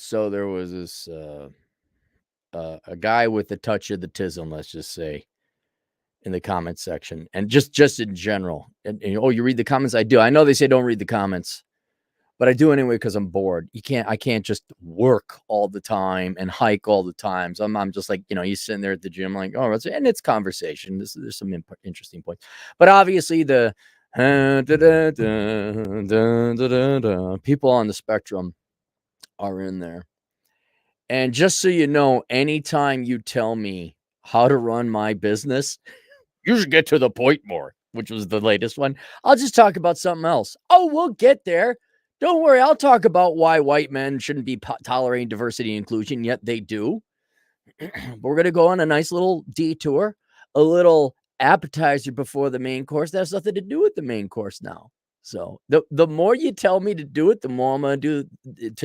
So there was this a guy with a touch of the tism, let's just say, in the comments section, and just in general. And oh, you read the comments? I do. I know they say don't read the comments, but I do anyway because I'm bored. I can't just work all the time and hike all the time. So I'm just like, you sitting there at the gym, like, oh, and it's conversation. There's some interesting points, but obviously the people on the spectrum are in there. And just so you know, anytime you tell me how to run my business, you should get to the point more, which was the latest one. I'll just talk about something else. Oh, we'll get there. Don't worry. I'll talk about why white men shouldn't be tolerating diversity and inclusion, yet they do. But we're going to go on a nice little detour, a little appetizer before the main course. That has nothing to do with the main course now. So the more you tell me to do it, the more I'm going to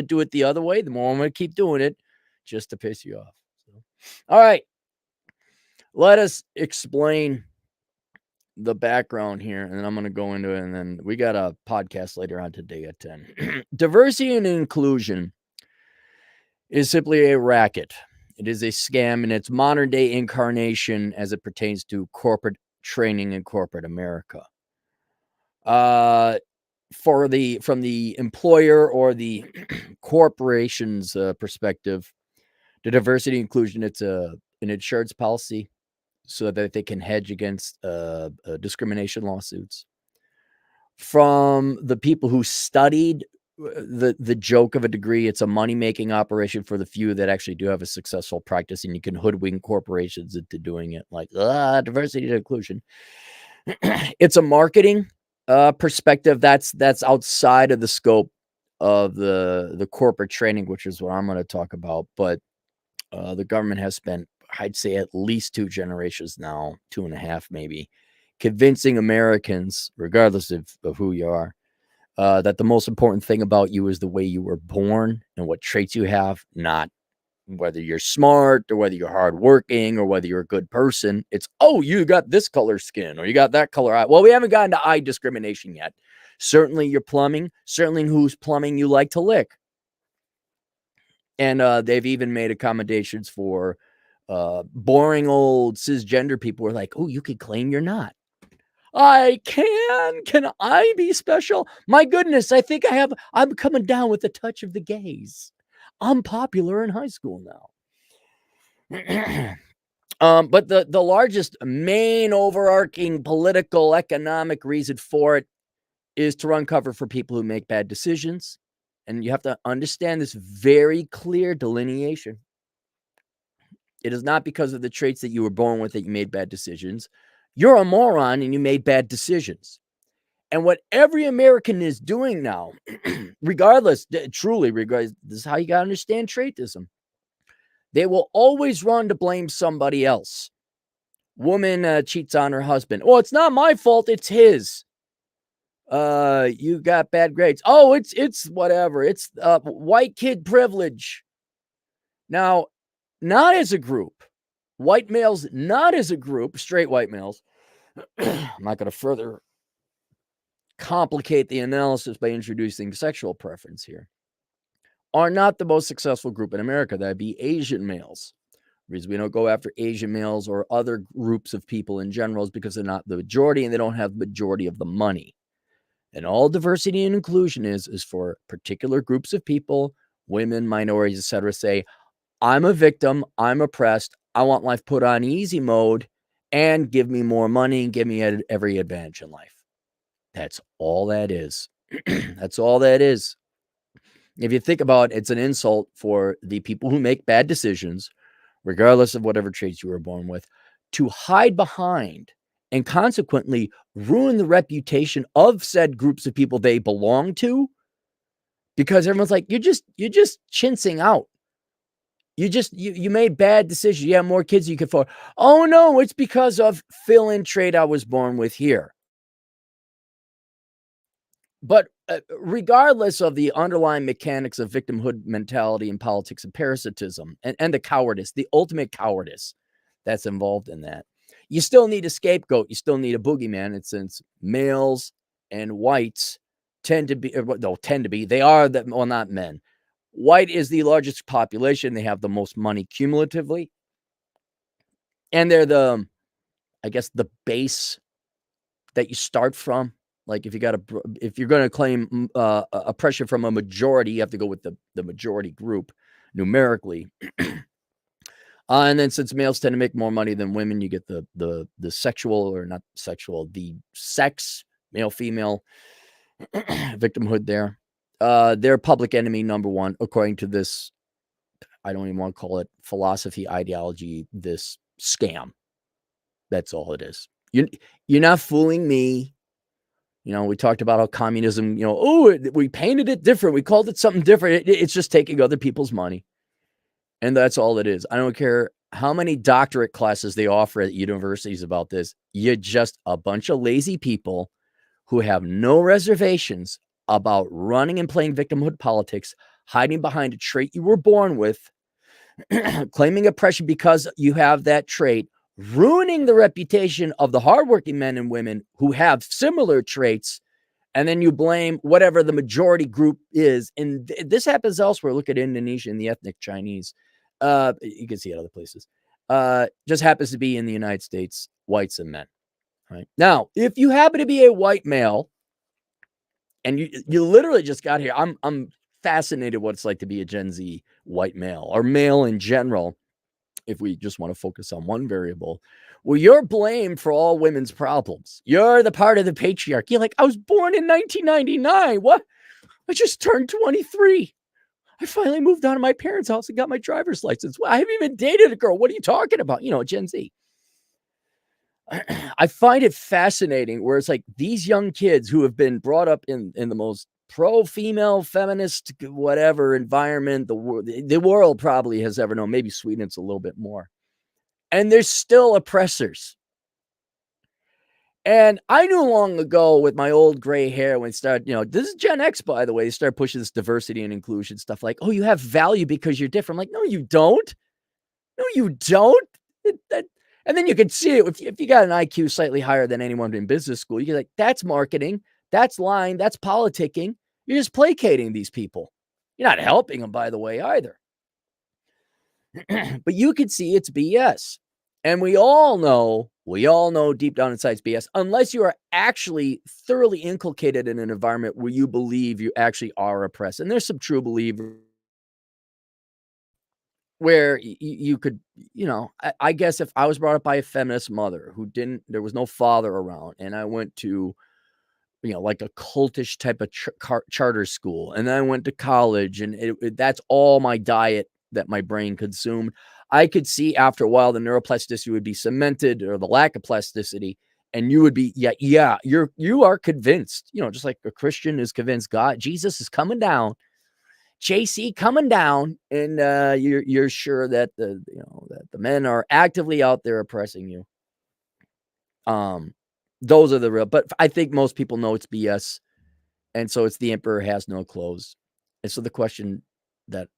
do it the other way. The more I'm going to keep doing it just to piss you off. So, all right. Let us explain the background here, and then I'm going to go into it, and then we got a podcast later on today at 10. Diversity and inclusion is simply a racket. It is a scam in its modern day incarnation as it pertains to corporate training in corporate America. From the employer or the corporation's perspective, the diversity and inclusion, it's an insurance policy so that they can hedge against discrimination lawsuits. From the people who studied the joke of a degree, it's a money-making operation for the few that actually do have a successful practice, and you can hoodwink corporations into doing it, like diversity and inclusion. It's a marketing perspective that's outside of the scope of the corporate training, which is what I'm going to talk about. But the government has spent, I'd say, at least 2 generations now, 2.5 maybe, convincing Americans, regardless of who you are, that the most important thing about you is the way you were born and what traits you have, not whether you're smart or whether you're hardworking or whether you're a good person. It's, oh, you got this color skin or you got that color eye. Well, we haven't gotten to eye discrimination yet. Certainly your plumbing, certainly whose plumbing you like to lick. And they've even made accommodations for boring old cisgender people who are like, oh, you could claim you're not. I can. Can I be special? My goodness, I think I'm coming down with a touch of the gays. I'm popular in high school now. But the largest main overarching political economic reason for it is to run cover for people who make bad decisions. And you have to understand this very clear delineation. It is not because of the traits that you were born with that you made bad decisions. You're a moron and you made bad decisions. And what every American is doing now, regardless, this is how you got to understand traitism. They will always run to blame somebody else. Woman cheats on her husband. Oh, it's not my fault. It's his. You got bad grades. Oh, it's whatever. It's white kid privilege. Now, not as a group. White males, not as a group, straight white males. I'm not going to further complicate the analysis by introducing sexual preference here. Are not the most successful group in America. That'd be Asian males. The reason we don't go after Asian males or other groups of people in general is because they're not the majority and they don't have the majority of the money. And all diversity and inclusion is for particular groups of people, women, minorities, etc. say, I'm a victim, I'm oppressed, I want life put on easy mode, and give me more money and give me every advantage in life. That's all that is. That's all that is. If you think about it, it's an insult for the people who make bad decisions, regardless of whatever traits you were born with, to hide behind and consequently ruin the reputation of said groups of people they belong to, because everyone's like, you're just chinsing out. You made bad decisions. You have more kids you could afford. Oh no, it's because of fill-in trait I was born with here. But regardless of the underlying mechanics of victimhood mentality and politics and parasitism and the cowardice, the ultimate cowardice that's involved in that, you still need a scapegoat. You still need a boogeyman. And since males and whites they are well, not men. White is the largest population. They have the most money cumulatively. And they're I guess, the base that you start from. Like if you're going to claim oppression from a majority, you have to go with the majority group numerically. And then since males tend to make more money than women, you get the sexual, or not sexual, the sex, male, female victimhood there. They're public enemy number one, according to this, I don't even want to call it philosophy, ideology, this scam. That's all it is. You're not fooling me. We talked about how communism, we painted it different. We called it something different. It's just taking other people's money. And that's all it is. I don't care how many doctorate classes they offer at universities about this. You're just a bunch of lazy people who have no reservations about running and playing victimhood politics, hiding behind a trait you were born with, claiming oppression because you have that trait, ruining the reputation of the hardworking men and women who have similar traits. And then you blame whatever the majority group is. And this happens elsewhere. Look at Indonesia and the ethnic Chinese. You can see it other places. Just happens to be in the United States, whites and men. Right now, if you happen to be a white male, and you literally just got here, I'm fascinated what it's like to be a Gen Z white male, or male in general. If we just want to focus on one variable, well, you're blamed for all women's problems. You're the part of the patriarchy. You're like, I was born in 1999. What? I just turned 23. I finally moved out of my parents' house and got my driver's license. Well, I haven't even dated a girl. What are you talking about? Gen Z. I find it fascinating where it's like these young kids who have been brought up in the most pro-female, feminist, whatever environment the world probably has ever known. Maybe Sweden, it's a little bit more. And they're still oppressors. And I knew long ago with my old gray hair when it started, this is Gen X, by the way, they started pushing this diversity and inclusion stuff like, oh, you have value because you're different. I'm like, no, you don't. No, you don't. And then you can see it if you got an IQ slightly higher than anyone in business school. You're like, that's marketing, that's lying, that's politicking. You're just placating these people. You're not helping them, by the way, either. But you can see it's BS. And we all know deep down inside it's BS, unless you are actually thoroughly inculcated in an environment where you believe you actually are oppressed. And there's some true believers where you could, I guess if I was brought up by a feminist mother there was no father around, and I went to, like a cultish type of charter school, and then I went to college, and that's all my diet that my brain consumed. I could see after a while the neuroplasticity would be cemented, or the lack of plasticity, and you would be, you are convinced, just like a Christian is convinced Jesus is coming down. JC coming down, and you're sure that the men are actively out there oppressing you. Those are the real, but I think most people know it's BS, and so it's the emperor has no clothes. And so the question that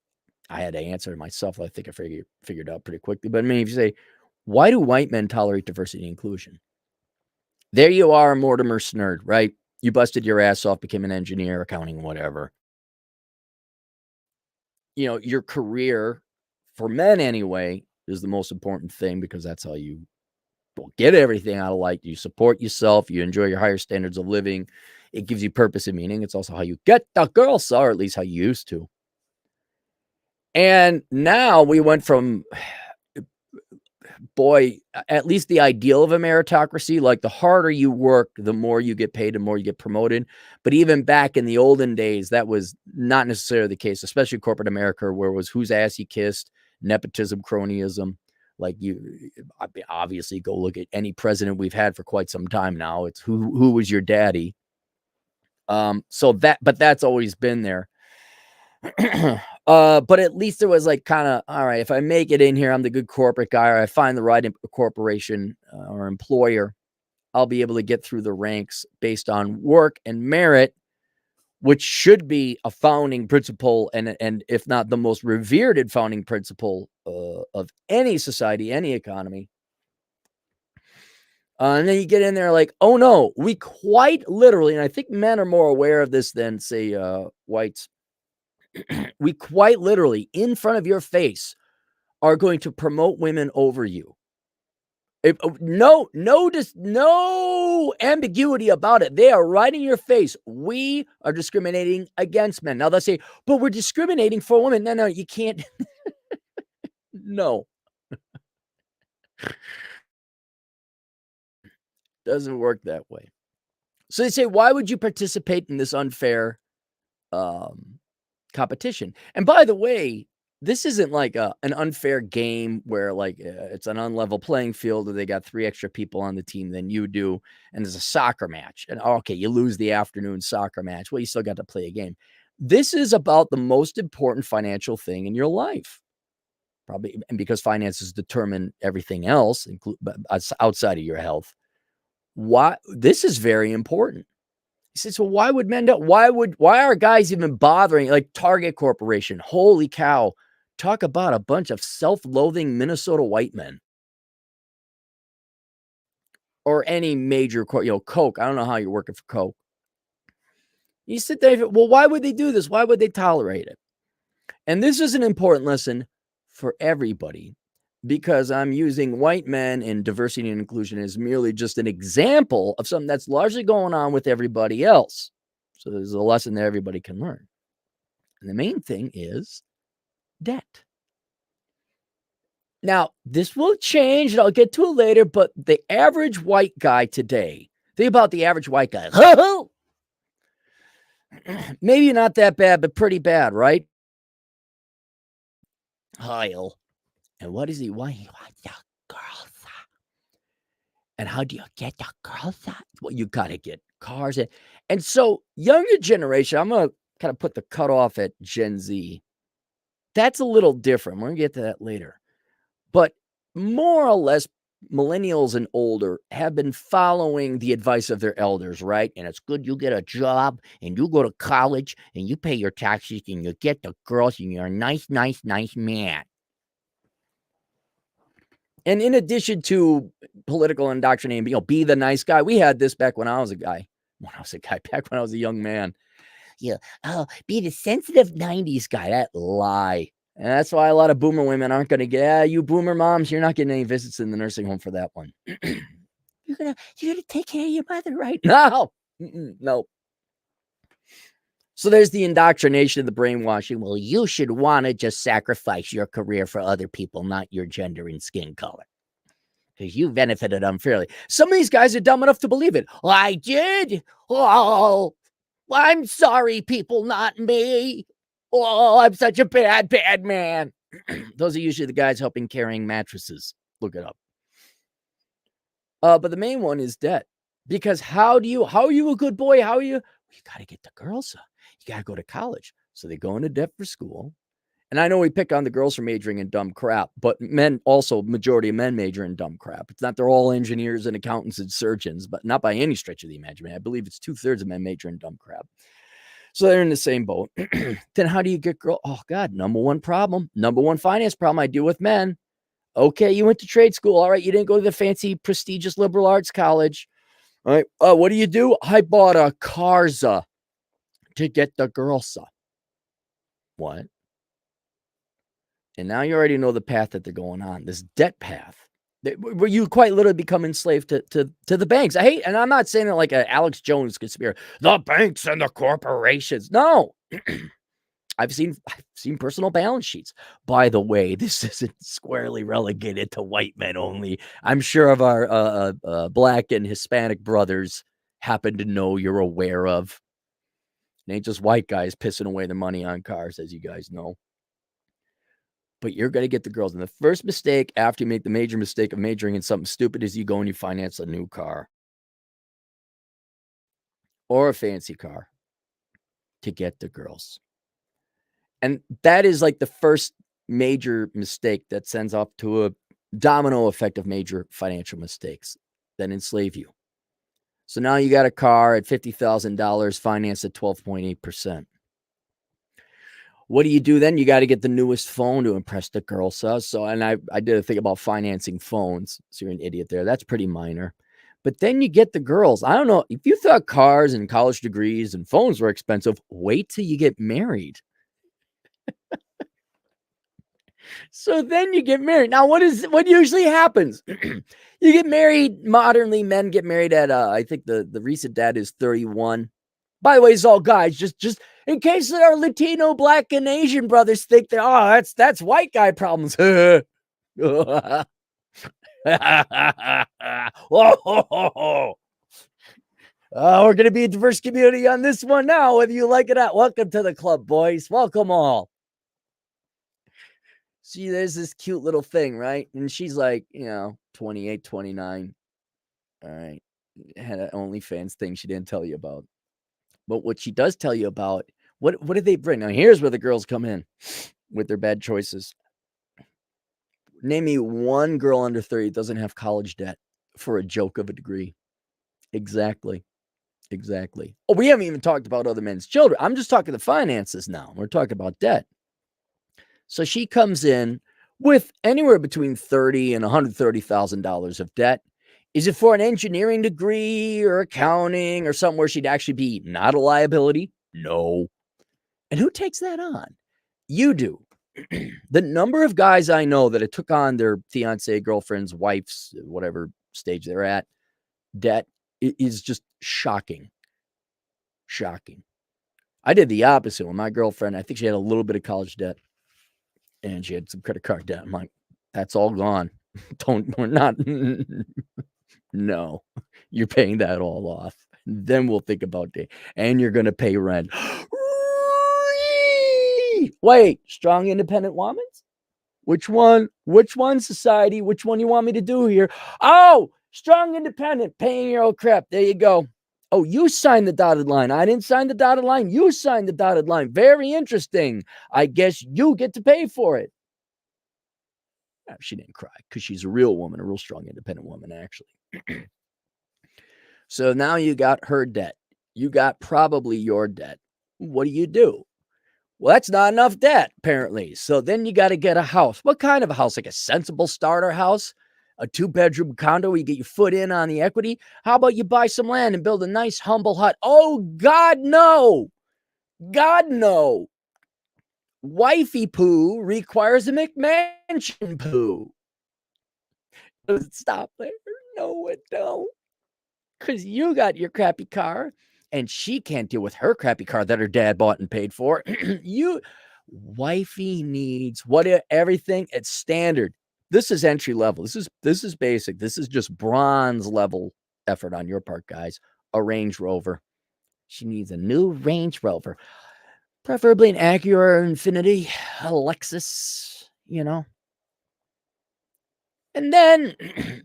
I had to answer myself, I think I figured out pretty quickly. But I mean, if you say, why do white men tolerate diversity and inclusion? There you are, Mortimer Snerd, right? You busted your ass off, became an engineer, accounting, whatever. Your career, for men anyway, is the most important thing, because that's how you get everything out of life. You support yourself. You enjoy your higher standards of living. It gives you purpose and meaning. It's also how you get the girls, or at least how you used to. And now we went from, at least the ideal of a meritocracy, like the harder you work, the more you get paid, the more you get promoted. But even back in the olden days, that was not necessarily the case, especially corporate America, where it was whose ass you kissed, nepotism, cronyism. Like obviously go look at any president we've had for quite some time now. It's who was your daddy. But that's always been there. But at least there was like kind of, all right, if I make it in here, I'm the good corporate guy, or I find the right corporation or employer, I'll be able to get through the ranks based on work and merit, which should be a founding principle, and if not the most revered founding principle of any society, any economy. And then you get in there like, oh no, we quite literally, and I think men are more aware of this than, say, whites, We quite literally, in front of your face, are going to promote women over you. No ambiguity about it. They are right in your face. We are discriminating against men. Now they'll say, but we're discriminating for women. No, you can't. No, doesn't work that way. So they say, why would you participate in this unfair um, competition? And by the way, this isn't like an unfair game where like it's an unlevel playing field or they got 3 extra people on the team than you do, and there's a soccer match. And okay, you lose the afternoon soccer match. Well, you still got to play a game. This is about the most important financial thing in your life. Probably, and because finances determine everything else, outside of your health. Why this is very important. He says, "Well, why would men do why are guys even bothering?" Like Target Corporation, holy cow. Talk about a bunch of self-loathing Minnesota white men. Or any major Coke. I don't know how you're working for Coke. You sit there, well, why would they do this? Why would they tolerate it? And this is an important lesson for everybody because I'm using white men and diversity and inclusion as merely just an example of something that's largely going on with everybody else. So there's a lesson that everybody can learn. And the main thing is debt. Now, this will change, and I'll get to it later, but the average white guy today, think about the average white guy. Maybe not that bad, but pretty bad, right? Heil. And what is he? Why he wants the girls? And how do you get the girls? Well, you got to get cars. And so, younger generation, I'm going to kind of put the cutoff at Gen Z. That's a little different. We're going to get to that later. But more or less, millennials and older have been following the advice of their elders, right? And it's good you get a job and you go to college and you pay your taxes and you get the girls and you're a nice man. And in addition to political indoctrination, be the nice guy. We had this back when I was a guy. Back when I was a young man. Yeah. Oh, be the sensitive 90s guy. That lie. And that's why a lot of boomer women aren't going to get, you boomer moms, you're not getting any visits in the nursing home for that one. You're gonna take care of your mother, right? No. No. So there's the indoctrination, the brainwashing. Well, you should want to just sacrifice your career for other people, not your gender and skin color. Because you benefited unfairly. Some of these guys are dumb enough to believe it. I did. Oh, I'm sorry, people, not me. Oh, I'm such a bad man. Those are usually the guys helping carrying mattresses. Look it up. But the main one is debt. Because how are you a good boy? How are you? You got to get the girls. You got to go to college. So they go into debt for school. And I know we pick on the girls for majoring in dumb crap, but men also, majority of men major in dumb crap. It's not they're all engineers and accountants and surgeons, but not by any stretch of the imagination. I believe it's 2/3 of men major in dumb crap. So they're in the same boat. Then how do you get girl? Oh God, number one finance problem I deal with men. Okay, you went to trade school. All right, you didn't go to the fancy, prestigious liberal arts college. All right, what do? I bought a Carza to get the girls. What? And now you already know the path that they're going on, this debt path, where you quite literally become enslaved to the banks. And I'm not saying it like an Alex Jones conspiracy, the banks and the corporations. No, I've seen personal balance sheets. By the way, this isn't squarely relegated to white men only. I'm sure of our black and Hispanic brothers happen to know you're aware of. It ain't just white guys pissing away their money on cars, as you guys know. But you're going to get the girls. And the first mistake after you make the major mistake of majoring in something stupid is you go and you finance a new car or a fancy car to get the girls. And that is like the first major mistake that sends off to a domino effect of major financial mistakes that enslave you. So now you got a car at $50,000 financed at 12.8%. What do you do then? You got to get the newest phone to impress the girls. So, and I did a thing about financing phones. So you're an idiot there. That's pretty minor. But then you get the girls. I don't know. If you thought cars and college degrees and phones were expensive, wait till you get married. So then you get married. Now, what usually happens? You get married modernly. Men get married at I think the recent dad is 31. By the way, it's all guys. Just in case our Latino, Black, and Asian brothers think that that's white guy problems. Oh, we're gonna be a diverse community on this one now, whether you like it or not. Welcome to the club, boys. Welcome all. See, there's this cute little thing, right? And she's like, 28, 29. All right. Had an OnlyFans thing she didn't tell you about. But what she does tell you about, what did they bring? Now, here's where the girls come in with their bad choices. Name me one girl under 30 that doesn't have college debt for a joke of a degree. Exactly. Oh, we haven't even talked about other men's children. I'm just talking the finances now. We're talking about debt. So she comes in with anywhere between $30,000 and $130,000 of debt. Is it for an engineering degree or accounting or something where she'd actually be not a liability? No. And who takes that on? You do. The number of guys I know that it took on their fiance, girlfriends, wives, whatever stage they're at, debt is just shocking. I did the opposite with my girlfriend. I think she had a little bit of college debt and she had some credit card debt. I'm like, that's all gone. We're not. No, you're paying that all off. Then we'll think about it. And you're going to pay rent. Wait, strong, independent woman? Which one, society? Which one you want me to do here? Oh, strong, independent, paying your own crap. There you go. Oh, you signed the dotted line. I didn't sign the dotted line. You signed the dotted line. Very interesting. I guess you get to pay for it. She didn't cry because she's a real woman, a real strong, independent woman, actually. So now you got her debt. You got probably your debt. What do? Well, that's not enough debt, apparently. So then you got to get a house. What kind of a house? Like a sensible starter house? A 2-bedroom condo where you get your foot in on the equity? How about you buy some land and build a nice, humble hut? Oh, God, no. God, no. Wifey poo requires a McMansion poo. Does it stop there? No, it don't. Because you got your crappy car and she can't deal with her crappy car that her dad bought and paid for. Wifey needs everything at standard. This is entry level. This is basic. This is just bronze level effort on your part, guys. A Range Rover. She needs a new Range Rover, preferably an Acura or Infiniti, a Lexus, And then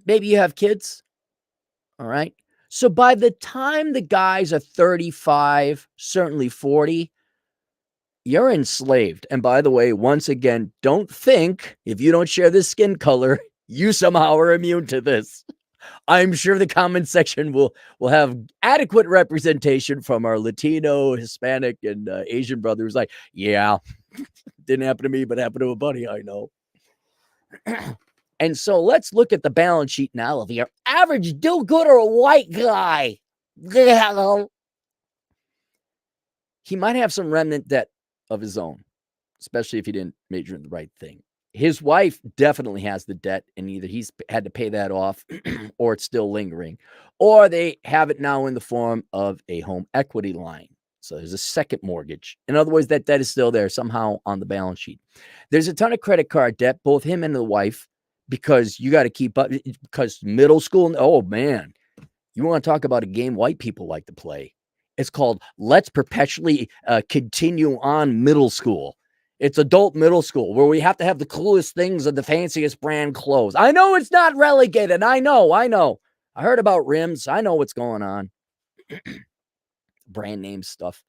maybe you have kids. All right. So by the time the guys are 35, certainly 40, you're enslaved. And by the way, once again, don't think if you don't share this skin color, you somehow are immune to this. I'm sure the comment section will have adequate representation from our Latino, Hispanic, and Asian brothers. Like, yeah, didn't happen to me, but happened to a buddy I know. And so let's look at the balance sheet now of your average do-gooder white guy. He might have some remnant debt of his own, especially if he didn't major in the right thing. His wife definitely has the debt, and either he's had to pay that off or it's still lingering, or they have it now in the form of a home equity line. So there's a second mortgage. In other words, that debt is still there somehow on the balance sheet. There's a ton of credit card debt, both him and the wife, because you got to keep up, because middle school, oh man, you want to talk about a game white people like to play. It's called Let's Perpetually Continue On Middle School. It's adult middle school where we have to have the coolest things and the fanciest brand clothes. I know it's not relegated. I know. I heard about rims. I know what's going on. Brand name stuff.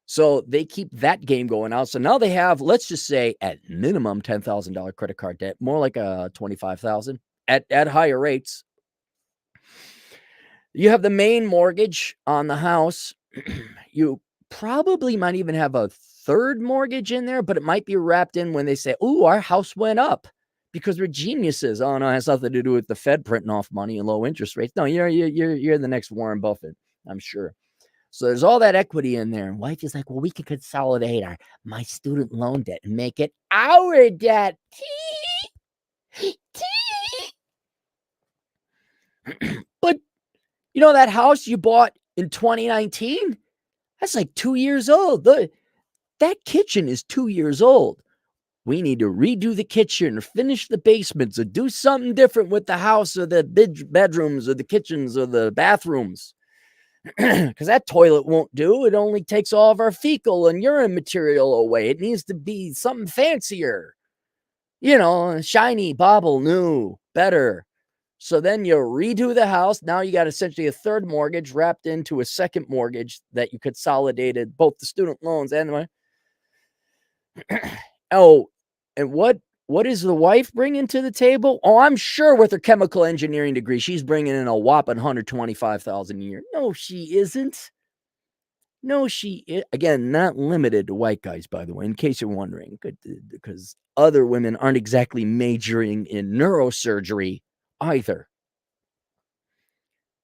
So they keep that game going out. So now they have, let's just say at minimum $10,000 credit card debt, more like a $25,000 at higher rates. You have the main mortgage on the house. You probably might even have a third mortgage in there, but it might be wrapped in when they say, "Ooh, our house went up because we're geniuses." Oh no, it has nothing to do with the Fed printing off money and low interest rates. No, you're the next Warren Buffett, I'm sure. So there's all that equity in there. And wife is like, well, we can consolidate my student loan debt and make it our debt. But you know that house you bought in 2019? That's like 2 years old. That kitchen is 2 years old. We need to redo the kitchen or finish the basements or do something different with the house or the bedrooms or the kitchens or the bathrooms. Because that toilet won't do. It only takes all of our fecal and urine material away. It needs to be something fancier. You know, shiny, bauble, new, better. So then you redo the house. Now you got essentially a third mortgage wrapped into a second mortgage that you consolidated both the student loans and oh, and what is the wife bringing to the table? Oh, I'm sure with her chemical engineering degree, she's bringing in a whopping $125,000 a year. No, she isn't. No, again, not limited to white guys, by the way, in case you're wondering, because other women aren't exactly majoring in neurosurgery either.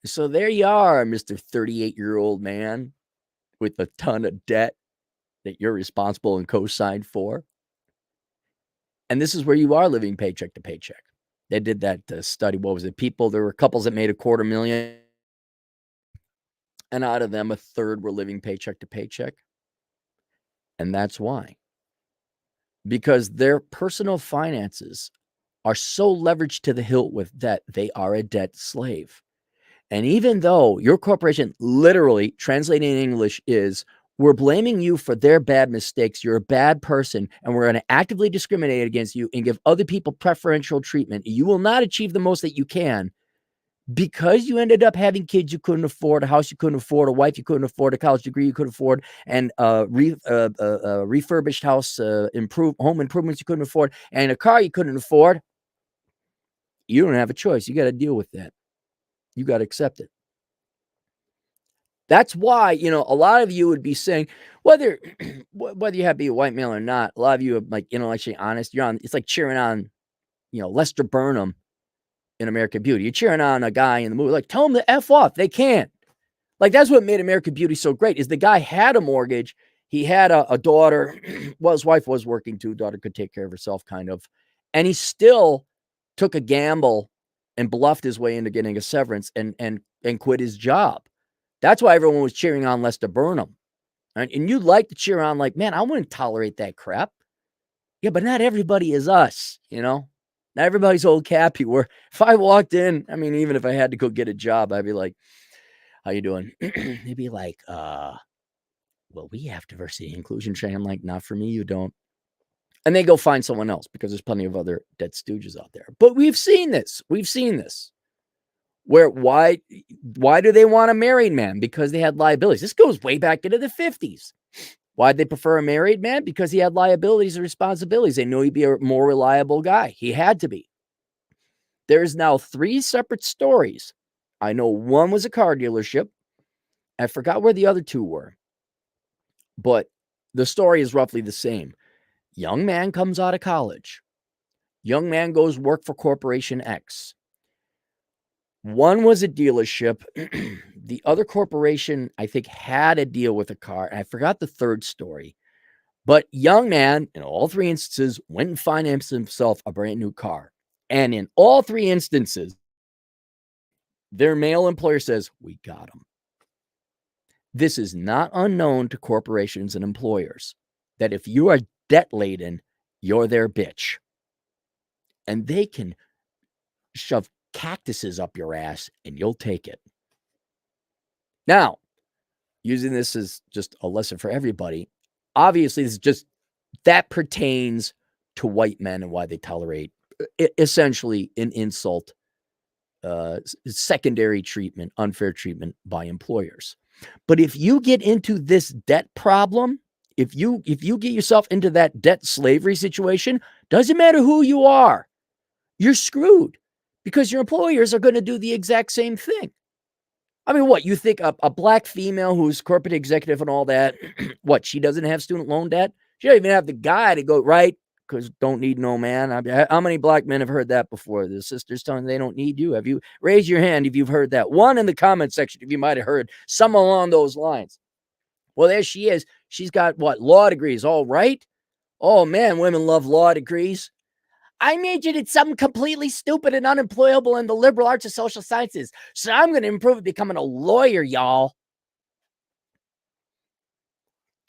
So there you are, Mr. 38-year-old man with a ton of debt that you're responsible and co-signed for. And this is where you are living paycheck to paycheck. They did that study. What was it? There were couples that made $250,000. And out of them, a third were living paycheck to paycheck. And that's why. Because their personal finances are so leveraged to the hilt with debt, they are a debt slave. And even though your corporation literally, translating in English, is we're blaming you for their bad mistakes, you're a bad person, and we're going to actively discriminate against you and give other people preferential treatment, you will not achieve the most that you can because you ended up having kids you couldn't afford, a house you couldn't afford, a wife you couldn't afford, a college degree you couldn't afford, and refurbished house, home improvements you couldn't afford, and a car you couldn't afford. You don't have a choice. You got to deal with that. You got to accept it. That's why, a lot of you would be saying, whether you have to be a white male or not, a lot of you are like intellectually honest. It's like cheering on, Lester Burnham in American Beauty. You're cheering on a guy in the movie, like, tell him to F off. They can't. Like, that's what made American Beauty so great, is the guy had a mortgage. He had a daughter. Well, his wife was working too. Daughter could take care of herself, kind of. And he still took a gamble and bluffed his way into getting a severance and quit his job. That's why everyone was cheering on Lester Burnham. Right? And you'd like to cheer on, like, man, I wouldn't tolerate that crap. Yeah, but not everybody is us, Not everybody's old Cappy, where if I walked in, I mean, even if I had to go get a job, I'd be like, how you doing? They'd be like, well, we have diversity and inclusion training. I'm like, not for me, you don't. And they go find someone else because there's plenty of other dead stooges out there. But we've seen this. Where why do they want a married man? Because they had liabilities. This goes way back into the 50s. Why'd they prefer a married man? Because he had liabilities and responsibilities. They knew he'd be a more reliable guy. He had to be. There's now 3 separate stories. I know one was a car dealership. I forgot where the other 2 were. But the story is roughly the same. Young man comes out of college. Young man goes work for Corporation X. One was a dealership. The other corporation, I think, had a deal with a car. And I forgot the third story. But young man, in all 3 instances, went and financed himself a brand new car. And in all 3 instances, their male employer says, we got him. This is not unknown to corporations and employers, that if you are debt-laden, you're their bitch. And they can shove cactuses up your ass and you'll take it. Now, using this as just a lesson for everybody, obviously this is just, that pertains to white men and why they tolerate essentially an insult, secondary treatment, unfair treatment by employers. But if you get into this debt problem, if you get yourself into that debt slavery situation, doesn't matter who you are, you're screwed, because your employers are going to do the exact same thing. I mean, what, you think a black female who's corporate executive and all that, what, she doesn't have student loan debt? She don't even have the guy to go, right, because don't need no man. How many black men have heard that before? The sisters telling them they don't need you. Have you? Raise your hand if you've heard that. One in the comment section if you might have heard some along those lines. Well, there she is. She's got what? Law degrees. All right. Oh man, women love law degrees. I majored in something completely stupid and unemployable in the liberal arts and social sciences. So I'm going to improve it becoming a lawyer, y'all.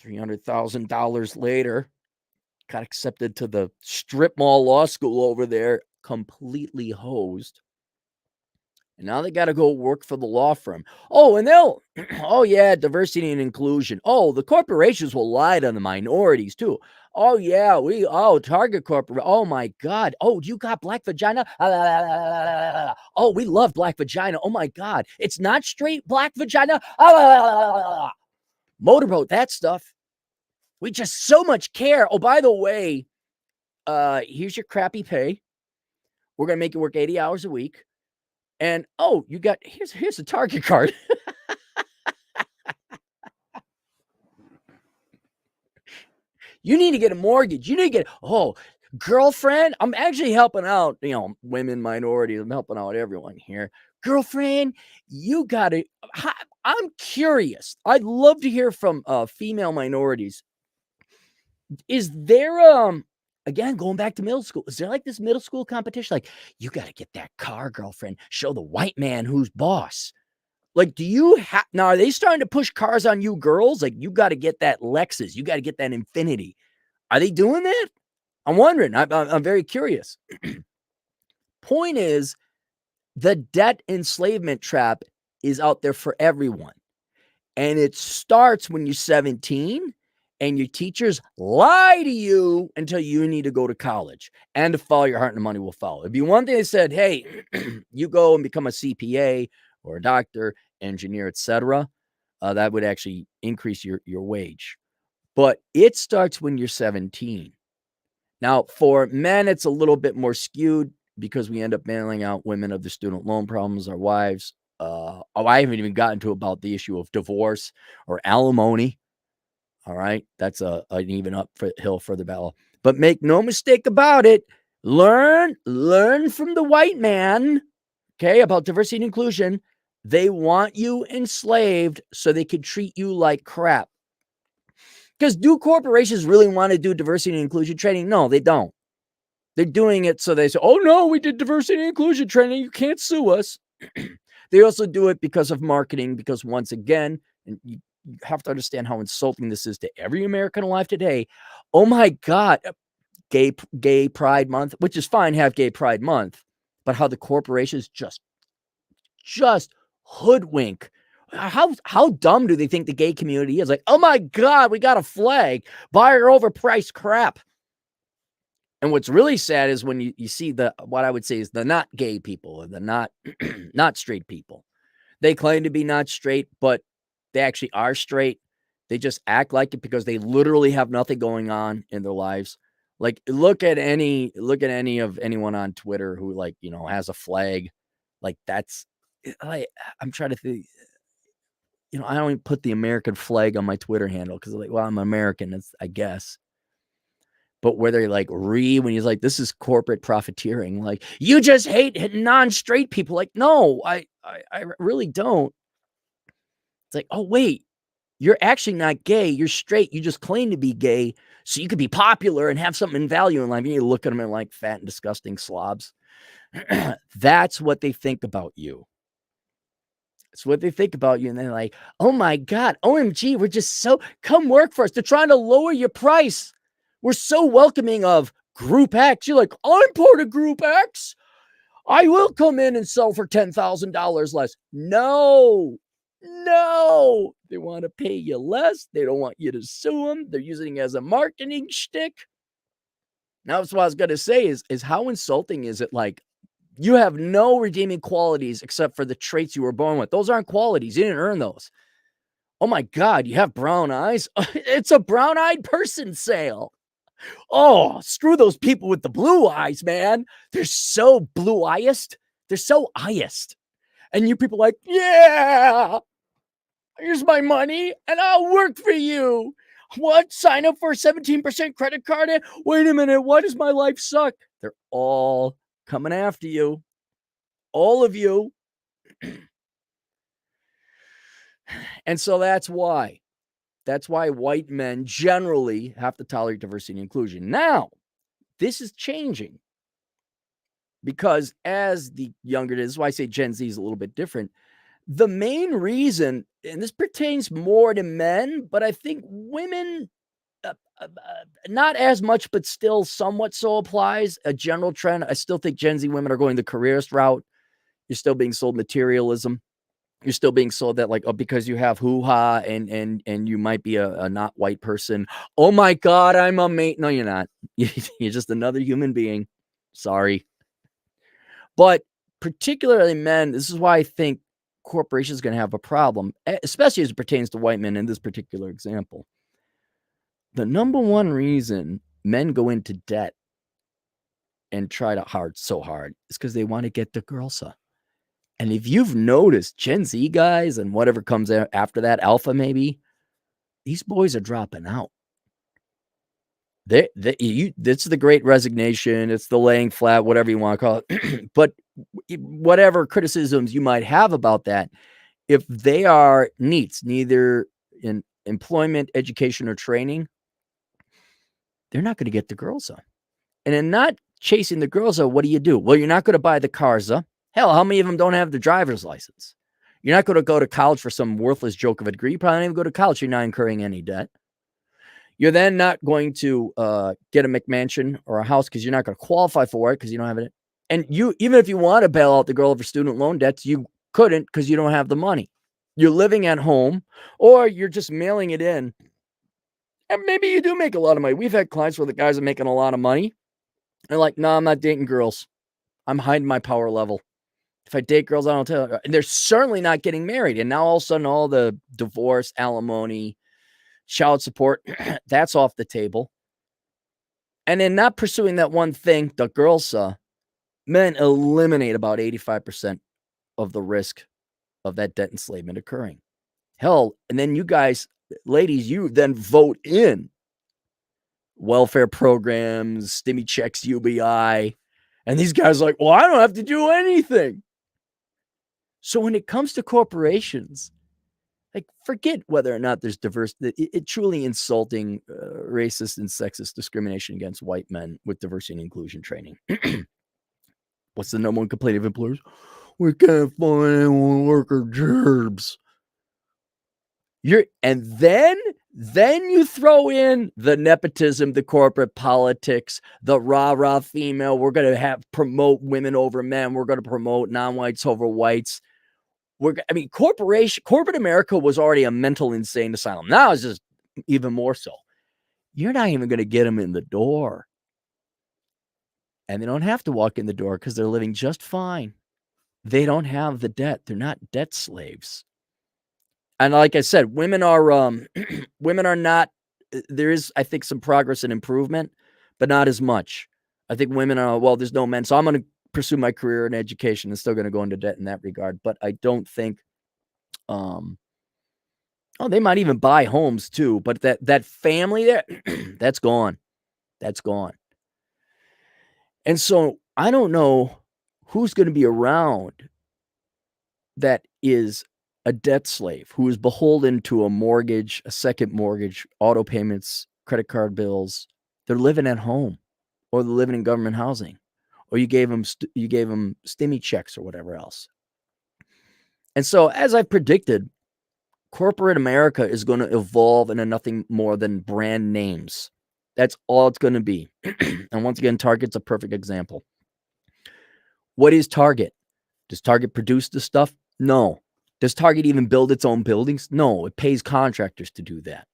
$300,000 later, got accepted to the strip mall law school over there, completely hosed. And now they got to go work for the law firm. Oh, and they'll, oh yeah, diversity and inclusion. Oh, the corporations will lie to the minorities too. Oh yeah, Target Corporate. Oh my God. Oh, you got black vagina? Oh, we love black vagina. Oh my God. It's not straight black vagina. Motorboat, that stuff. We just so much care. Oh, by the way, here's your crappy pay. We're going to make you work 80 hours a week. And oh, you got here's a Target card. You need to get a mortgage. You need to get girlfriend. I'm actually helping out, women, minorities. I'm helping out everyone here. Girlfriend, you got to. I'm curious. I'd love to hear from female minorities. Is there again going back to middle school? Is there like this middle school competition? Like you got to get that car, girlfriend. Show the white man who's boss. Like, do you have now? Are they starting to push cars on you girls? Like, you got to get that Lexus. You got to get that Infinity. Are they doing that? I'm wondering. I'm very curious. Point is, the debt enslavement trap is out there for everyone. And it starts when you're 17 and your teachers lie to you until you need to go to college. And to follow your heart and the money will follow. It'd be one thing they said, hey, you go and become a CPA or a doctor, engineer, etc. That would actually increase your wage. But it starts when you're 17. Now, for men, it's a little bit more skewed because we end up bailing out women of the student loan problems, our wives. I haven't even gotten to about the issue of divorce or alimony. All right. That's an even uphill further battle. But make no mistake about it. Learn from the white man, okay, about diversity and inclusion. They want you enslaved so they can treat you like crap. Because do corporations really want to do diversity and inclusion training? No, they don't. They're doing it so they say, oh, no, we did diversity and inclusion training. You can't sue us. They also do it because of marketing, because once again, and you have to understand how insulting this is to every American alive today. Oh, my God, gay Pride Month, which is fine, have Gay Pride Month, but how the corporations just hoodwink. How dumb do they think the gay community is? Like, oh my God, we got a flag. Buy your overpriced crap. And what's really sad is when you see what I would say is the not gay people, or the not straight people. They claim to be not straight, but they actually are straight. They just act like it because they literally have nothing going on in their lives. Like look at any of anyone on Twitter who has a flag. Like I'm trying to think. I don't even put the American flag on my Twitter handle because well, I'm American, I guess. But where they're like, when he's like, this is corporate profiteering. Like, you just hate non-straight people. Like, no, I really don't. It's like, oh, wait, you're actually not gay. You're straight. You just claim to be gay so you could be popular and have something in value in life. You look at them and like fat and disgusting slobs. That's what they think about you. It's what they think about you. And they're like, oh my God, OMG, we're just come work for us. They're trying to lower your price. We're so welcoming of Group X. You're like, I'm part of Group X. I will come in and sell for $10,000 less. No. They want to pay you less. They don't want you to sue them. They're using it as a marketing shtick. Now, that's what I was going to say is how insulting is it? Like, you have no redeeming qualities except for the traits you were born with. Those aren't qualities. You didn't earn those. Oh my God, you have brown eyes? It's a brown-eyed person sale. Oh, screw those people with the blue eyes, man. They're so blue-eyest. They're so eyest. And you people like, yeah, here's my money and I'll work for you. What? Sign up for a 17% credit card? Wait a minute. Why does my life suck? They're all coming after you. All of you. And so that's why. That's why white men generally have to tolerate diversity and inclusion. Now, this is changing because as the younger, this is why I say Gen Z is a little bit different. The main reason, and this pertains more to men, but I think women, not as much, but still somewhat so applies, a general trend. I still think Gen Z women are going the careerist route. You're still being sold materialism. You're still being sold that, like, oh, because you have hoo-ha and you might be a not white person. Oh my God, I'm a mate. No, you're not. You're just another human being. Sorry. But particularly men, this is why I think corporations are going to have a problem, especially as it pertains to white men in this particular example. The number one reason men go into debt and try so hard is because they want to get the girls up. And if you've noticed, Gen Z guys and whatever comes after that, alpha maybe, these boys are dropping out. This is the great resignation. It's the laying flat, whatever you want to call it. But whatever criticisms you might have about that, if they are NEETs, neither in employment, education, or training, they're not going to get the girls up. And in not chasing the girls up, what do? Well, you're not going to buy the cars up. Hell, how many of them don't have the driver's license? You're not going to go to college for some worthless joke of a degree. You probably don't even go to college. You're not incurring any debt. You're then not going to get a McMansion or a house because you're not going to qualify for it because you don't have it. And you, even if you want to bail out the girl over student loan debts, you couldn't because you don't have the money. You're living at home or you're just mailing it in. And maybe you do make a lot of money. We've had clients where the guys are making a lot of money. They're like, no, I'm not dating girls. I'm hiding my power level. If I date girls, I don't tell her. And they're certainly not getting married. And now all of a sudden, all the divorce, alimony, child support, that's off the table. And in not pursuing that one thing, the girls, men eliminate about 85% of the risk of that debt enslavement occurring. Hell, and then you guys, ladies, you then vote in welfare programs, stimmy checks, UBI. And these guys are like, well, I don't have to do anything. So when it comes to corporations, like, forget whether or not there's diversity. It truly insulting racist and sexist discrimination against white men with diversity and inclusion training. What's the number one complaint of employers? We can't find anyone worker jobs. And then you throw in the nepotism, the corporate politics, the rah-rah female. We're going to promote women over men. We're going to promote non-whites over whites. Corporate America was already a mental insane asylum. Now it's just even more so. You're not even going to get them in the door. And they don't have to walk in the door because they're living just fine. They don't have the debt. They're not debt slaves. And like I said, women are not, there is, I think, some progress and improvement, but not as much. I think women are, well, there's no men, so I'm going to pursue my career in education and still going to go into debt in that regard. But I don't think, they might even buy homes too, but that family there, that's gone. That's gone. And so I don't know who's going to be around that is a debt slave, who is beholden to a mortgage, a second mortgage, auto payments, credit card bills. They're living at home, or they're living in government housing, or you gave them stimmy checks or whatever else. And so, as I predicted, corporate America is going to evolve into nothing more than brand names. That's all it's going to be. And once again, Target's a perfect example. What is Target? Does Target produce the stuff? No. Does Target even build its own buildings? No, it pays contractors to do that.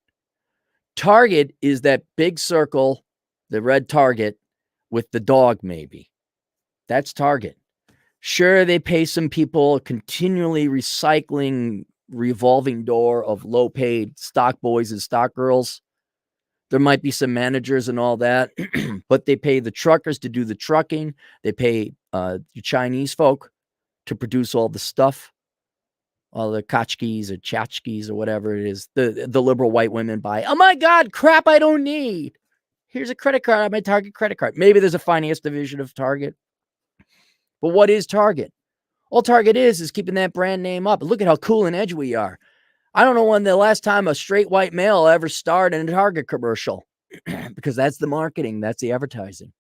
Target is that big circle, the red Target with the dog maybe. That's Target. Sure, they pay some people, continually recycling revolving door of low-paid stock boys and stock girls. There might be some managers and all that, but they pay the truckers to do the trucking. They pay Chinese folk to produce all the stuff. All the tchotchkes or tchotchkes or whatever it is, the liberal white women buy. Oh my God, crap I don't need. Here's a credit card on my Target credit card. Maybe there's a finance division of Target. But what is Target? All Target is keeping that brand name up. Look at how cool and edgy we are. I don't know when the last time a straight white male ever starred in a Target commercial because that's the marketing, that's the advertising.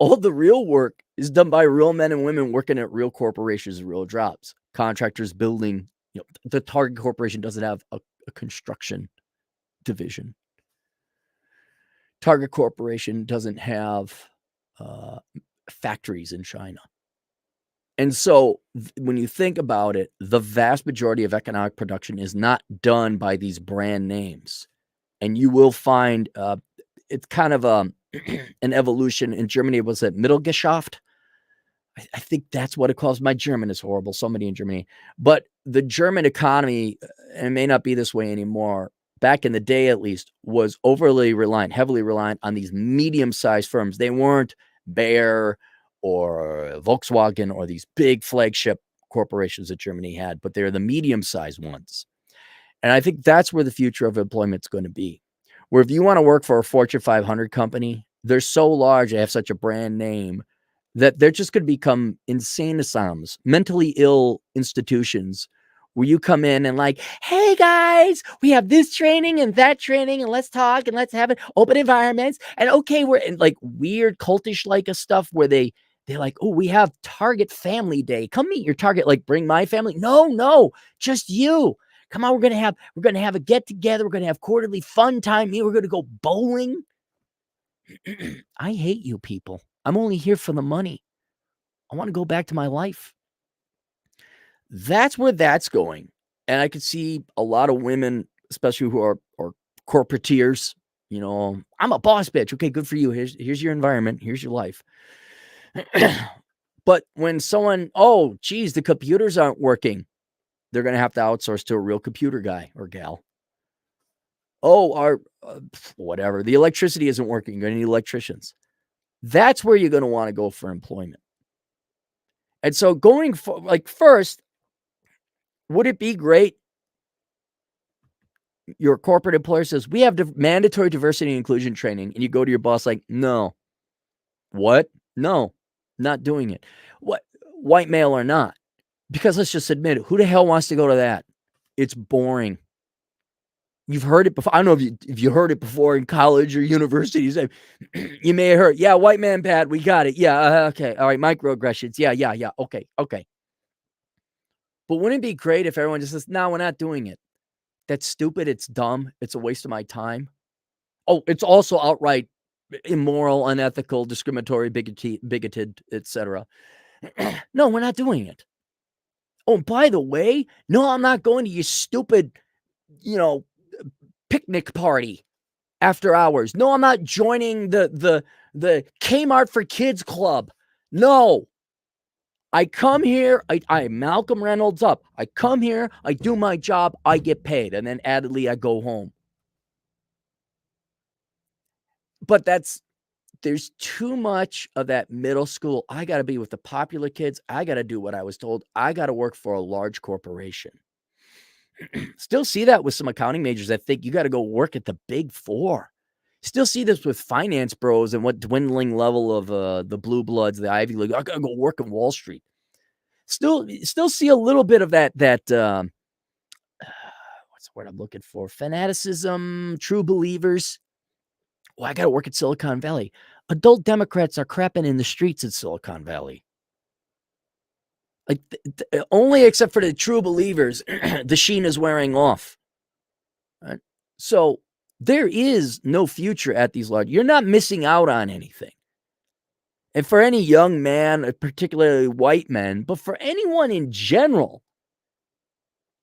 All the real work is done by real men and women working at real corporations, real jobs, contractors building. The Target Corporation doesn't have a construction division. Target Corporation doesn't have factories in China. And so when you think about it, the vast majority of economic production is not done by these brand names. And you will find it's kind of an evolution. In Germany, was it Mittelgeschaft? I think that's what it calls. My German is horrible. Somebody in Germany. But the German economy, and it may not be this way anymore, back in the day at least, was heavily reliant on these medium-sized firms. They weren't Bayer or Volkswagen or these big flagship corporations that Germany had, but they're the medium-sized ones. And I think that's where the future of employment is going to be. Where if you want to work for a Fortune 500 company, they're so large, they have such a brand name that they're just going to become insane asylums, mentally ill institutions where you come in and like, hey guys, we have this training and that training and let's talk and let's have it open environments. And okay, we're in like weird cultish like a stuff where they're like, oh, we have Target Family Day. Come meet your target, like bring my family. No, just you. Come on, we're gonna have a get together. We're gonna have quarterly fun time. We're gonna go bowling. I hate you people. I'm only here for the money. I want to go back to my life. That's where that's going. And I could see a lot of women, especially who are corporateers, I'm a boss bitch. Okay, good for you. Here's your environment. Here's your life. But when someone, oh, geez, the computers aren't working, they're going to have to outsource to a real computer guy or gal. Oh, whatever. The electricity isn't working. You're going to need electricians. That's where you're going to want to go for employment. And so going for, like, first, would it be great? Your corporate employer says, we have mandatory diversity and inclusion training. And you go to your boss like, no. What? No, not doing it. What? White male or not? Because let's just admit it. Who the hell wants to go to that? It's boring. You've heard it before. I don't know if you heard it before in college or university. You may have heard, yeah, white man bad. We got it. Yeah, okay. All right, microaggressions. Yeah. Okay. But wouldn't it be great if everyone just says, no, we're not doing it. That's stupid. It's dumb. It's a waste of my time. Oh, it's also outright immoral, unethical, discriminatory, bigoted, etc. No, we're not doing it. Oh, by the way, no, I'm not going to your stupid, picnic party after hours. No, I'm not joining the Kmart for Kids Club. No. I come here, I Malcolm Reynolds up. I come here, I do my job, I get paid, and then addedly I go home. But there's too much of that middle school. I got to be with the popular kids. I got to do what I was told. I got to work for a large corporation. Still see that with some accounting majors that think you got to go work at the Big Four. Still see this with finance bros and what dwindling level of the blue bloods, the Ivy League. I got to go work in Wall Street. Still see a little bit of that what's the word I'm looking for? Fanaticism, true believers. Well, I got to work at Silicon Valley. Adult Democrats are crapping in the streets in Silicon Valley. Like only except for the true believers, the sheen is wearing off. Right? So there is no future at these large. You're not missing out on anything. And for any young man, particularly white men, but for anyone in general,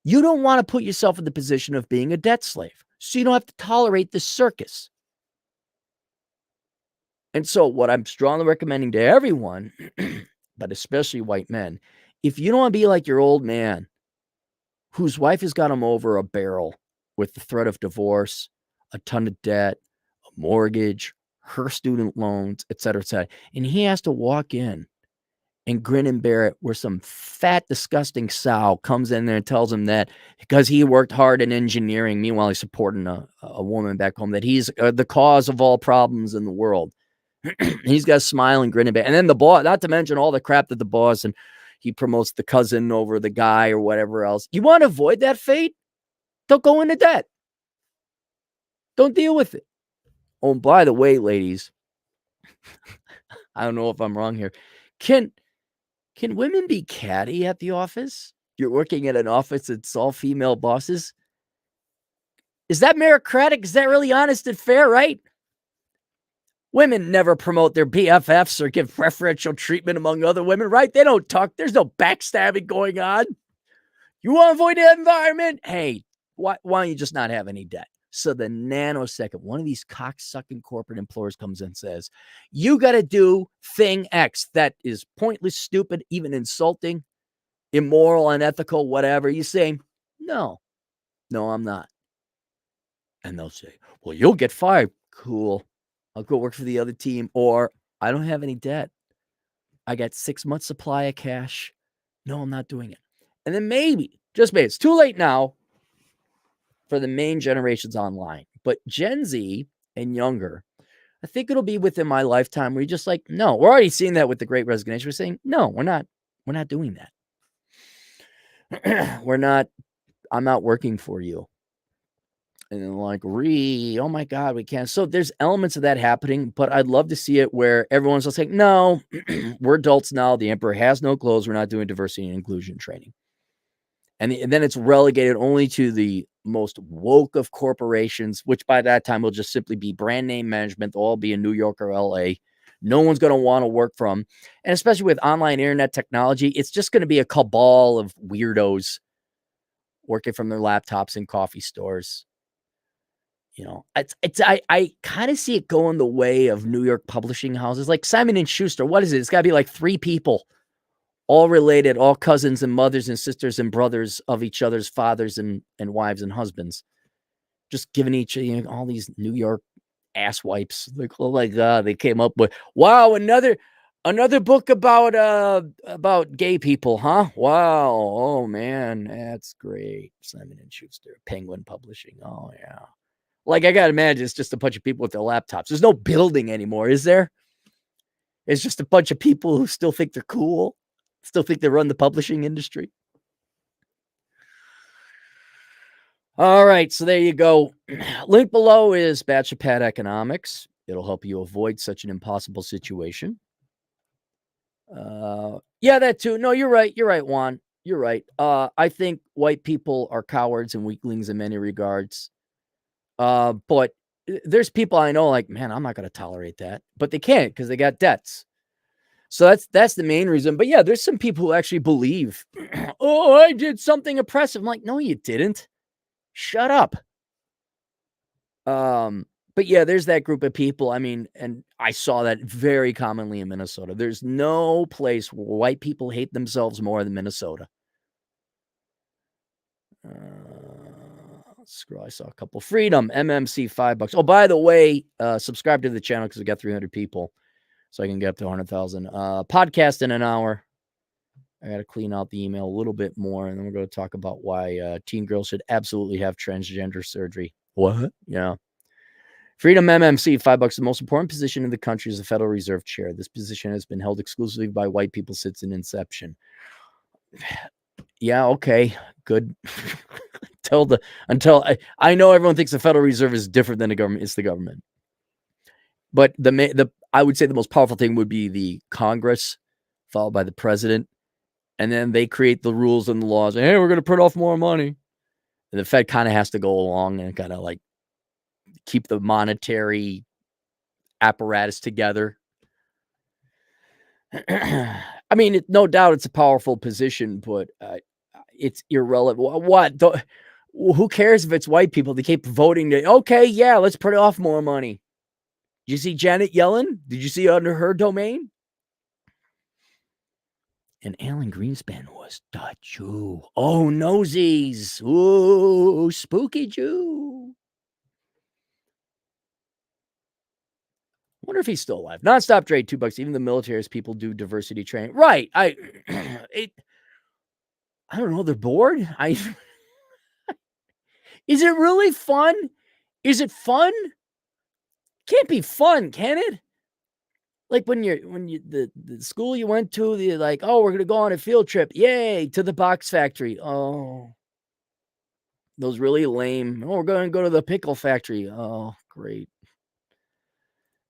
you don't want to put yourself in the position of being a debt slave. So you don't have to tolerate the circus. And so what I'm strongly recommending to everyone, but especially white men, if you don't want to be like your old man whose wife has got him over a barrel with the threat of divorce, a ton of debt, a mortgage, her student loans, et cetera, and he has to walk in and grin and bear it where some fat, disgusting sow comes in there and tells him that because he worked hard in engineering, meanwhile he's supporting a woman back home, that he's the cause of all problems in the world. He's got a smile and grin and bear. And then the boss, not to mention all the crap that the boss and he promotes the cousin over the guy or whatever else. You want to avoid that fate? Don't go into debt. Don't deal with it. Oh, and by the way, ladies, I don't know if I'm wrong here. Can women be catty at the office? You're working at an office that's all female bosses. Is that meritocratic? Is that really honest and fair, right? Women never promote their BFFs or give preferential treatment among other women, right? They don't talk. There's no backstabbing going on. You want to avoid that environment? Hey, why don't you just not have any debt? So the nanosecond, one of these cocksucking corporate employers comes in and says, you got to do thing X that is pointless, stupid, even insulting, immoral, unethical, whatever. You say, no, I'm not. And they'll say, well, you'll get fired. Cool. I'll go work for the other team. Or I don't have any debt. I got 6 months supply of cash. No, I'm not doing it. And then maybe, just maybe, it's too late now for the main generations online. But Gen Z and younger, I think it'll be within my lifetime where you're just like, no, we're already seeing that with the Great Resignation. We're saying, no, we're not doing that. I'm not working for you. And then like, oh my God, we can't. So there's elements of that happening, but I'd love to see it where everyone's just like, no, we're adults now. The emperor has no clothes. We're not doing diversity and inclusion training. And then it's relegated only to the most woke of corporations, which by that time will just simply be brand name management. They'll all be in New York or LA. No one's going to want to work from. And especially with online internet technology, it's just going to be a cabal of weirdos working from their laptops in coffee stores. You know, I kind of see it going the way of New York publishing houses like Simon & Schuster. What is it? It's got to be like 3 people, all related, all cousins and mothers and sisters and brothers of each other's fathers and wives and husbands, just giving each all these New York ass wipes. Like, oh my God, they came up with, wow, another book about gay people, huh? Wow. Oh man, that's great. Simon & Schuster, Penguin Publishing. Oh yeah. Like, I got to imagine it's just a bunch of people with their laptops. There's no building anymore, is there? It's just a bunch of people who still think they're cool, still think they run the publishing industry. All right, so there you go. Link below is Bachelor Pad Economics. It'll help you avoid such an impossible situation. Yeah, that too. No, you're right. You're right, Juan. You're right. I think white people are cowards and weaklings in many regards. But there's people I know like, man, I'm not going to tolerate that, but they can't because they got debts. So that's the main reason. But yeah, there's some people who actually believe, oh, I did something oppressive. I'm like, no, you didn't. Shut up. But yeah, there's that group of people. I mean, and I saw that very commonly in Minnesota. There's no place where white people hate themselves more than Minnesota. Scroll. I saw a couple. Freedom, MMC, $5. Oh, by the way, subscribe to the channel because we got 300 people, so I can get up to 100,000. Podcast in an hour. I got to clean out the email a little bit more, and then we're going to talk about why teen girls should absolutely have transgender surgery. What? Yeah. Freedom, MMC, $5. The most important position in the country is the Federal Reserve Chair. This position has been held exclusively by white people since its inception. Yeah, okay, good. until I know everyone thinks the Federal Reserve is different than the government. It's the government. But I would say the most powerful thing would be the Congress, followed by the president. And then they create the rules and the laws. Hey, we're going to print off more money. And the Fed kind of has to go along and kind of like keep the monetary apparatus together. I mean, no doubt it's a powerful position, but it's irrelevant. What? Who cares if it's white people? They keep voting. Okay, yeah, let's print off more money. Did you see Janet Yellen? Did you see under her domain? And Alan Greenspan was the Jew. Oh, nosies. Ooh, spooky Jew. Wonder if he's still alive. Nonstop trade, $2. Even the military's people do diversity training. Right. I don't know. They're bored. Is it really fun? Is it fun? Can't be fun, can it? Like when you the school you went to, they're like, "Oh, we're gonna go on a field trip. Yay, to the box factory." Oh, those really lame. "Oh, we're gonna go to the pickle factory." Oh, great.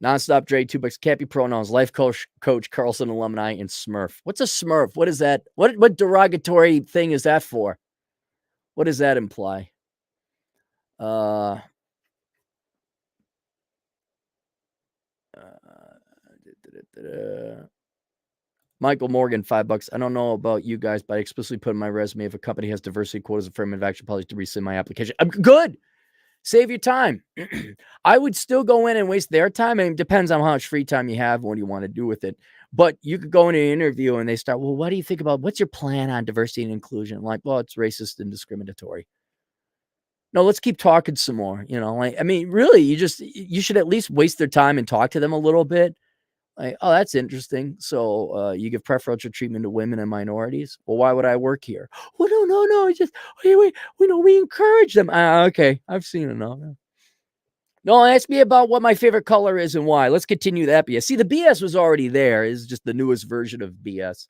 Nonstop Dre, 2 bucks, Cappy pronouns, life coach, Carlson alumni, and Smurf. What's a Smurf? What is that? What derogatory thing is that for? What does that imply? Uh, Michael Morgan, 5 bucks. I don't know about you guys, but I explicitly put in my resume if a company has diversity quotas, affirmative action policy to rescind my application. I'm good. Save your time. I would still go in and waste their time. And it depends on how much free time you have, what you want to do with it. But you could go in an interview and they start, well, what do you think about what's your plan on diversity and inclusion? I'm like, well, it's racist and discriminatory. No, let's keep talking some more. Like, I mean, really, you should at least waste their time and talk to them a little bit. Like, oh, that's interesting. So you give preferential treatment to women and minorities. Well, why would I work here? Well, no. It's just we encourage them. Okay, I've seen enough. No, ask me about what my favorite color is and why. Let's continue that BS. See, the BS was already there. It's just the newest version of BS.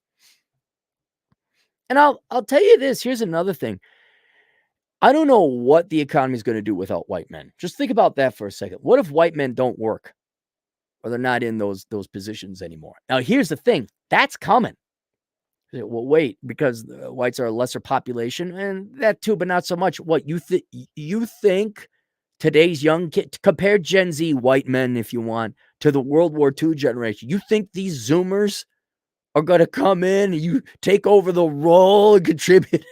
And I'll tell you this. Here's another thing. I don't know what the economy is going to do without white men. Just think about that for a second. What if white men don't work or they're not in those positions anymore? Now, here's the thing. That's coming. Well, wait, because the whites are a lesser population, and that too, but not so much. What you think today's young kid, compare Gen Z white men, if you want, to the World War II generation. You think these Zoomers are going to come in and you take over the role and contribute?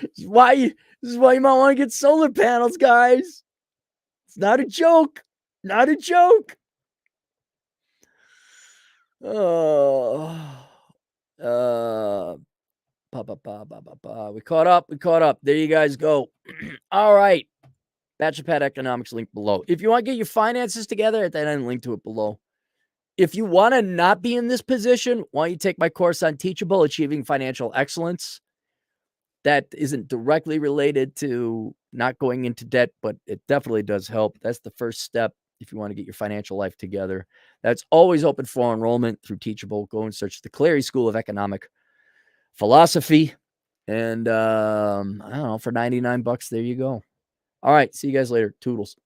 This is why you might want to get solar panels, guys. It's not a joke. Not a joke. Oh, we caught up. There you guys go. All right. Bachelor Pad Economics link below. If you want to get your finances together, at that end, link to it below. If you want to not be in this position, why don't you take my course on Teachable, Achieving Financial Excellence? That isn't directly related to not going into debt, but it definitely does help. That's the first step if you want to get your financial life together. That's always open for enrollment through Teachable. Go and search the Clary School of Economic Philosophy. And I don't know, for 99 bucks, there you go. All right. See you guys later. Toodles.